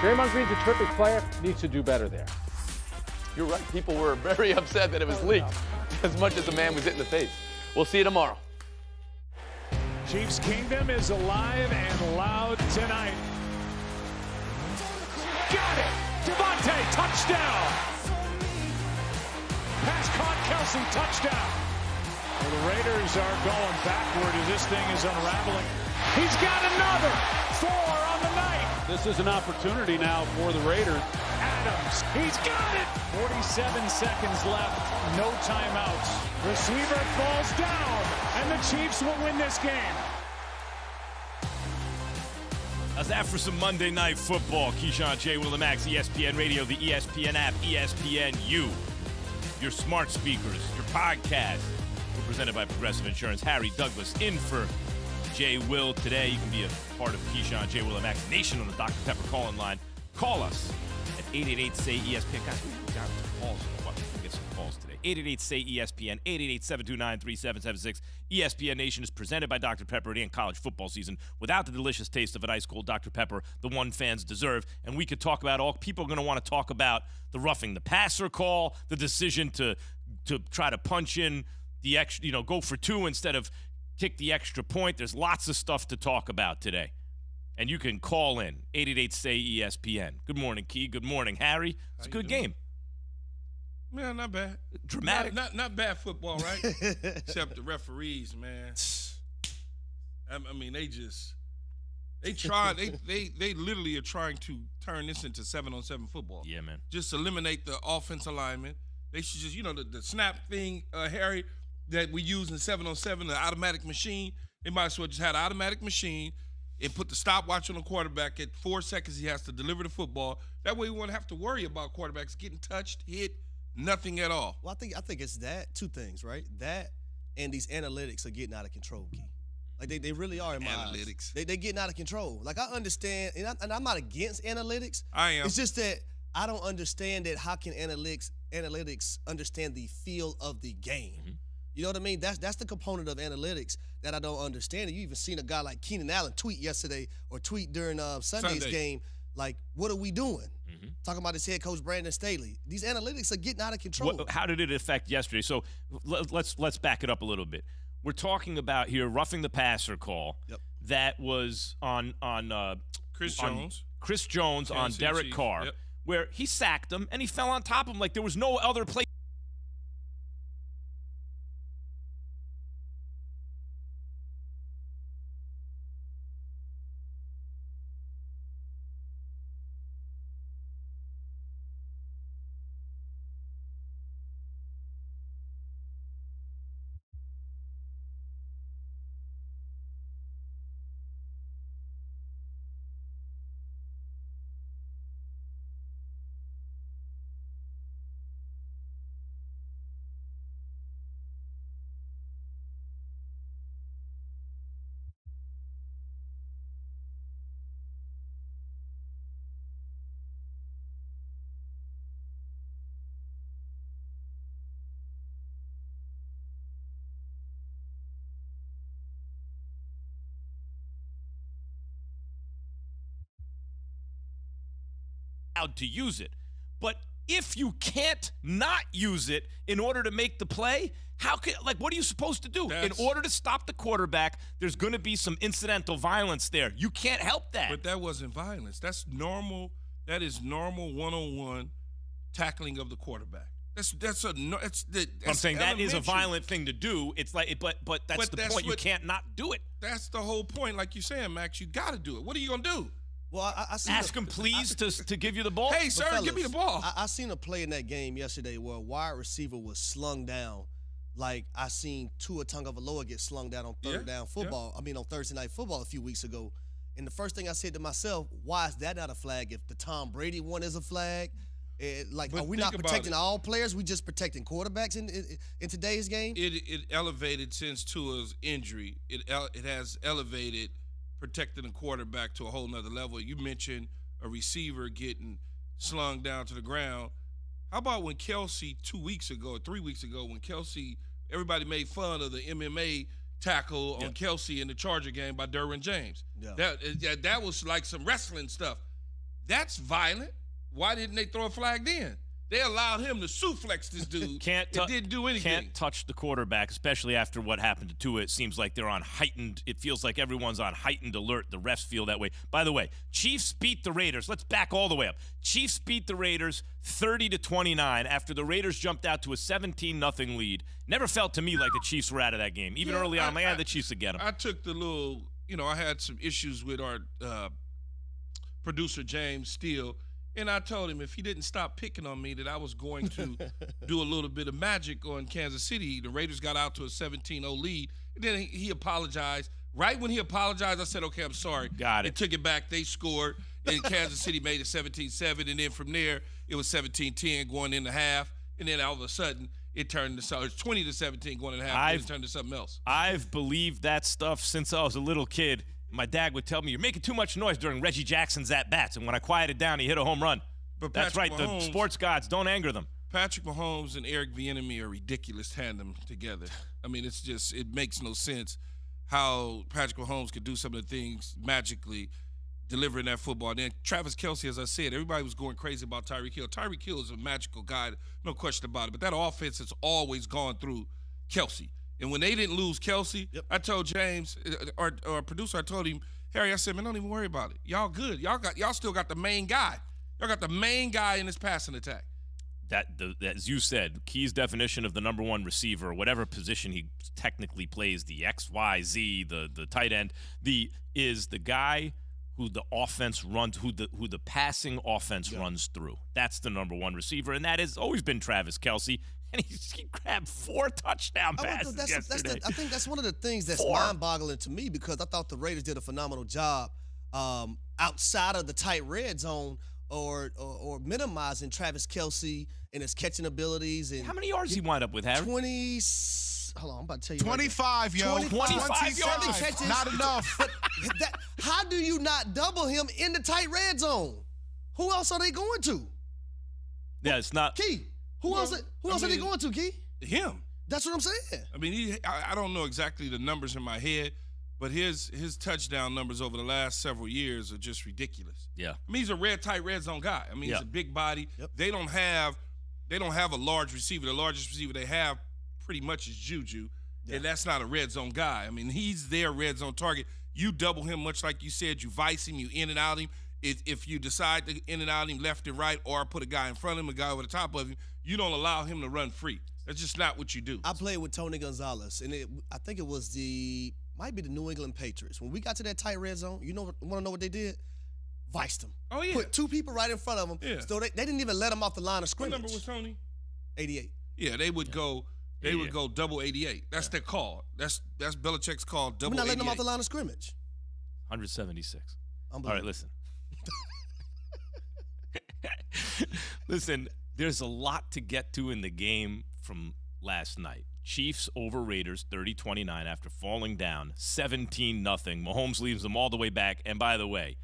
Draymond Green's a terrific player, needs to do better there. You're right. People were very upset that it was leaked as much as the man was hit in the face. We'll see you tomorrow. Chiefs Kingdom is alive and loud tonight. Got it! Devontae, touchdown! Pass caught, Kelce, touchdown! Well, the Raiders are going backward as this thing is unraveling. He's got another! 4 on the night! This is an opportunity now for the Raiders. Adams, he's got it! 47 seconds left, no timeouts. Receiver falls down, and the Chiefs will win this game. How's that for some Monday Night Football? Keyshawn, J. Willimax, ESPN Radio, the ESPN app, ESPNU, your smart speakers, your podcast. We're presented by Progressive Insurance. Harry Douglas in for J. Will today. You can be a part of Keyshawn, J. Willimax Nation on the Dr. Pepper call-in line. Call us at 888-SAY-ESPN. Guys, we got some calls. We'll get some calls today. 888-SAY-ESPN, 888-729-3776. ESPN Nation is presented by Dr. Pepper and college football season without the delicious taste of an ice-cold Dr. Pepper, the one fans deserve. And we could talk about all. People are going to want to talk about the roughing the passer call, the decision to try to punch in the extra, go for 2 instead of kick the extra point. There's lots of stuff to talk about today. And you can call in, 888-SAY-ESPN. Good morning, Key. Good morning, Harry. It's a good game. Man, not bad. Dramatic. Not bad football, right? Except the referees, man. I mean, they literally are trying to turn this into 7-on-7 football. Yeah, man. Just eliminate the offensive lineman. They should just, the snap thing, Harry, that we use in 7-on-7, the automatic machine. They might as well just have an automatic machine and put the stopwatch on the quarterback at 4 seconds. He has to deliver the football. That way we won't have to worry about quarterbacks getting touched, hit, nothing at all. Well, I think it's that, 2 things, right? That and these analytics are getting out of control, Key. Like, they really are in my eyes. They're getting out of control. Like, I understand, and I'm not against analytics. I am. It's just that I don't understand that how can analytics understand the feel of the game? Mm-hmm. You know what I mean? That's the component of analytics that I don't understand. And you even seen a guy like Keenan Allen tweet during Sunday's game, like, what are we doing? Mm-hmm. Talking about his head coach, Brandon Staley. These analytics are getting out of control. How did it affect yesterday? So let's back it up a little bit. We're talking about here roughing the passer call that was on Chris Jones. Chris Jones on Derek Carr, where he sacked him and he fell on top of him like there was no other play. To use it. But if you can't not use it in order to make the play, what are you supposed to do? In order to stop the quarterback, there's going to be some incidental violence there. You can't help that. But that wasn't violence. That's normal. That is normal one-on-one tackling of the quarterback. I'm saying that is a violent thing to do. It's like, but that's the point. You can't not do it. That's the whole point. Like you're saying, Max, you got to do it. What are you going to do? Well, I ask him, please, to give you the ball. Hey, sir, fellas, give me the ball. I seen a play in that game yesterday where a wide receiver was slung down, like I seen Tua Tagovailoa get slung down on down football. Yeah. I mean, on Thursday Night Football a few weeks ago. And the first thing I said to myself, why is that not a flag? If the Tom Brady one is a flag, are we not protecting all players? We just protecting quarterbacks in today's game? It elevated since Tua's injury. It has elevated protecting a quarterback to a whole nother level. You mentioned a receiver getting slung down to the ground. How about when Kelce 2 weeks ago, 3 weeks ago, when Kelce, everybody made fun of the MMA tackle on Kelce in the Charger game by Derwin James. Yeah. That was like some wrestling stuff. That's violent. Why didn't they throw a flag then? They allowed him to suplex this dude. It didn't do anything. Can't touch the quarterback, especially after what happened to Tua. It seems like they're on heightened. It feels like everyone's on heightened alert. The refs feel that way. By the way, Chiefs beat the Raiders. Let's back all the way up. Chiefs beat the Raiders 30-29 after the Raiders jumped out to a 17-0 lead. Never felt to me like the Chiefs were out of that game. Even early on, the Chiefs would get them. I took the little, I had some issues with our producer, James Steele. And I told him if he didn't stop picking on me that I was going to do a little bit of magic on Kansas City. The Raiders got out to a 17-0 lead. And then he apologized. Right when he apologized, I said, okay, I'm sorry. Got it. They took it back. They scored. And Kansas City made it 17-7. And then from there, it was 17-10 going into half. And then all of a sudden, it turned to 20-17 going into half. It turned to something else. I've believed that stuff since I was a little kid. My dad would tell me, you're making too much noise during Reggie Jackson's at-bats. And when I quieted down, he hit a home run. But that's right. Mahomes, the sports gods, don't anger them. Patrick Mahomes and Eric Bieniemy are ridiculous tandem together. I mean, it makes no sense how Patrick Mahomes could do some of the things magically, delivering that football. And then Travis Kelce, as I said, everybody was going crazy about Tyreek Hill. Tyreek Hill is a magical guy, no question about it. But that offense has always gone through Kelce. And when they didn't lose Kelce, I told James, our producer, I told him, Harry, I said, man, don't even worry about it. Y'all good. Y'all still got the main guy. Y'all got the main guy in this passing attack. As you said, Key's definition of the number one receiver, whatever position he technically plays, the X, Y, Z, the tight end, is the guy who the offense runs, who the passing offense runs through. That's the number one receiver, and that has always been Travis Kelce. And he grabbed 4 touchdown passes yesterday. I think that's one of the things that's mind-boggling to me because I thought the Raiders did a phenomenal job outside of the tight red zone or minimizing Travis Kelce and his catching abilities. And how many yards he wind up with, Harry? 20. Hold on, I'm about to tell you. 25, yo. 25 yards. Catches. Not enough. How do you not double him in the tight red zone? Who else are they going to? Yeah, it's not. Key. Who else are they going to, Key? Him. That's what I'm saying. I mean, I don't know exactly the numbers in my head, but his touchdown numbers over the last several years are just ridiculous. Yeah. I mean, he's a tight red zone guy. I mean, he's a big body. Yep. They don't have a large receiver. The largest receiver they have pretty much is Juju, and that's not a red zone guy. I mean, he's their red zone target. You double him, much like you said, you vice him, you in and out him. If you decide to in and out him left and right or put a guy in front of him, a guy over the top of him, you don't allow him to run free. That's just not what you do. I played with Tony Gonzalez, and I think it was might be the New England Patriots. When we got to that tight red zone, want to know what they did? Viced them. Oh, yeah. Put 2 people right in front of them. Yeah. So they didn't even let them off the line of scrimmage. What number was Tony? 88. Yeah, they would go. They would go double 88. That's their call. That's Belichick's call. Double. We're not letting 88. them off the line of scrimmage. 176. All right, listen. Listen, there's a lot to get to in the game from last night. Chiefs over Raiders 30-29 after falling down 17-0. Mahomes leaves them all the way back. And by the way,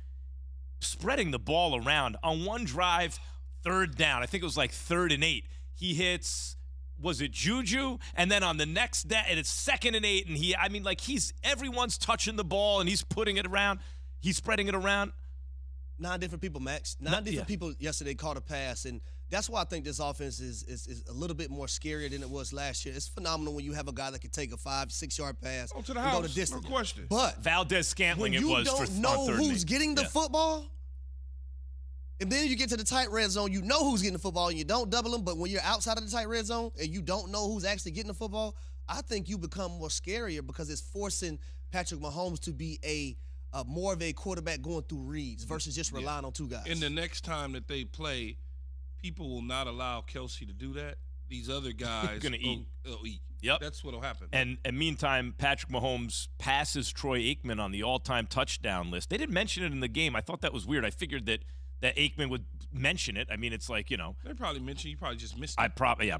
spreading the ball around on one drive, 3rd down. I think it was like 3rd and 8. He hits, was it Juju? And then on the next day, and it's 2nd and 8. And everyone's touching the ball and he's putting it around. He's spreading it around. 9 different people, Max. 9 different people yesterday caught a pass, and that's why I think this offense is a little bit more scarier than it was last year. It's phenomenal when you have a guy that can take a 5-6 yard pass to the and house, go the distance. no question. But Valdez-Scantling when it was for you don't know who's getting the Yeah. football, and then you get to the tight red zone, you know who's getting the football, and you don't double them. But when you're outside of the tight red zone and you don't know who's actually getting the football, I think you become more scarier because it's forcing Patrick Mahomes to be more of a quarterback going through reads versus just relying on 2 guys. And the next time that they play, people will not allow Kelce to do that. These other guys Gonna eat. Will eat. Yep. That's what'll happen. And meantime, Patrick Mahomes passes Troy Aikman on the all-time touchdown list. They didn't mention it in the game. I thought that was weird. I figured that Aikman would mention it. I mean, it's like, They probably mentioned. You probably just missed it. probably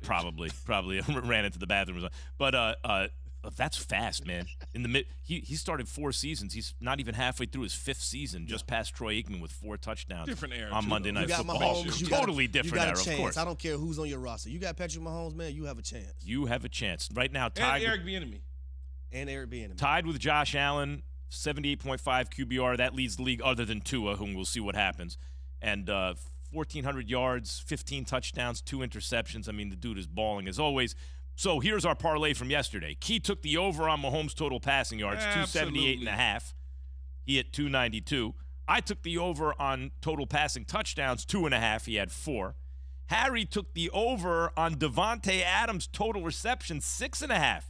ran into the bathroom. But that's fast, man. In the he started 4 seasons. He's not even halfway through his 5th season. Just past Troy Aikman with 4 touchdowns. Different era, on too, Monday though. Night You got Football. Mahomes, Totally different era, chance. of course. I don't care who's on your roster. You got Patrick Mahomes, man, you have a chance. You have a chance right now. And Tied Eric Bieniemy. And Eric Bieniemy. Tied with Josh Allen, 78.5 QBR. That leads the league other than Tua, whom we'll see what happens. and 1,400 yards, 15 touchdowns, 2 interceptions. I mean, the dude is balling as always. So here's our parlay from yesterday. Key took the over on Mahomes' total passing yards, 278.5. He hit 292. I took the over on total passing touchdowns, 2.5. He had 4. Harry took the over on Devontae Adams' total receptions, 6.5.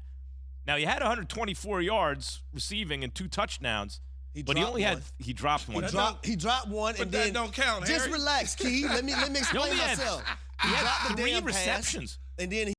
Now, he had 124 yards receiving and 2 touchdowns, but he only had – he dropped one. He dropped one, But and that then don't count, just Harry. relax, Key. Let me explain myself. He He had dropped the 3 damn receptions. pass, and then